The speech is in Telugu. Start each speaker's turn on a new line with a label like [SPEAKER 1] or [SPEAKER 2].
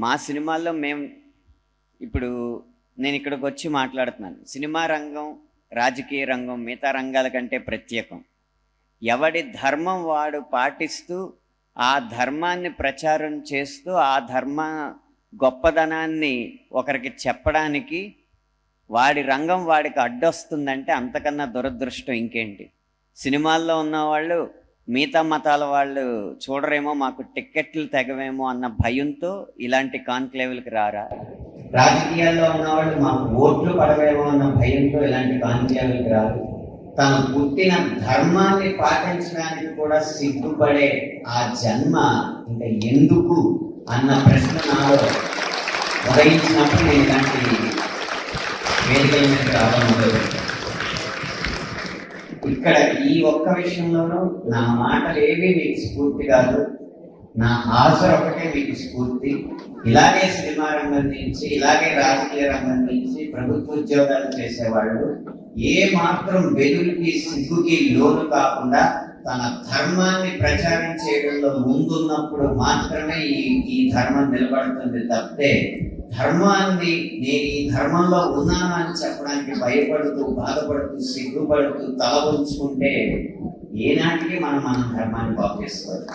[SPEAKER 1] మా సినిమాల్లో ఇప్పుడు నేను ఇక్కడికి వచ్చి మాట్లాడుతున్నాను. సినిమా రంగం, రాజకీయ రంగం మిగతా రంగాల కంటే ప్రత్యేకం. ఎవడి ధర్మం వాడు పాటిస్తూ ఆ ధర్మాన్ని ప్రచారం చేస్తూ ఆ ధర్మ గొప్పదనాన్ని ఒకరికి చెప్పడానికి వాడి రంగం వాడికి అడ్డొస్తుందంటే అంతకన్నా దురదృష్టం ఇంకేంటి. సినిమాల్లో ఉన్నవాళ్ళు మిగతా మతాల వాళ్ళు చూడరేమో, మాకు టిక్కెట్లు తెగవేమో అన్న భయంతో ఇలాంటి కాన్క్లేవ్లకి రారా? రాజకీయాల్లో ఉన్నవాళ్ళు మాకు ఓట్లు పడవేమో అన్న భయంతో ఇలాంటి కాన్క్లేవ్లకి రారు. తను పుట్టిన ధర్మాన్ని పాటించడానికి కూడా సిగ్గుపడే ఆ జన్మ ఇంకా ఎందుకు అన్న ప్రశ్న నాలో ఉదయించినప్పుడు నేను ఇలాంటి వేదికల మీద రావడం మొదలుపెట్టాను. ఇక్కడ ఈ ఒక్క విషయంలోనూ నా మాటలు ఏవి మీకు స్ఫూర్తి కాదు, నా హాజరు ఒకటే మీకు స్ఫూర్తి. ఇలాగే సినిమా రంగం నుంచి, ఇలాగే రాజకీయ రంగం నుంచి ప్రభుత్వ ఉద్యోగాలు చేసేవాళ్ళు ఏ మాత్రం వెలుగుకి సిగ్గుకి లోను కాకుండా తన ధర్మాన్ని ప్రచారం చేయడంలో ముందున్నప్పుడు మాత్రమే ఈ ధర్మం నిలబడుతుంది తప్పితే ధర్మాన్ని నేను ఈ ధర్మంలో ఉన్నాను అని చెప్పడానికి భయపడుతూ, బాధపడుతూ, సిగ్గుపడుతూ తల ఉంచుకుంటే ఏనాటికి మనం ధర్మాన్ని బాగు చేసుకోవాలి.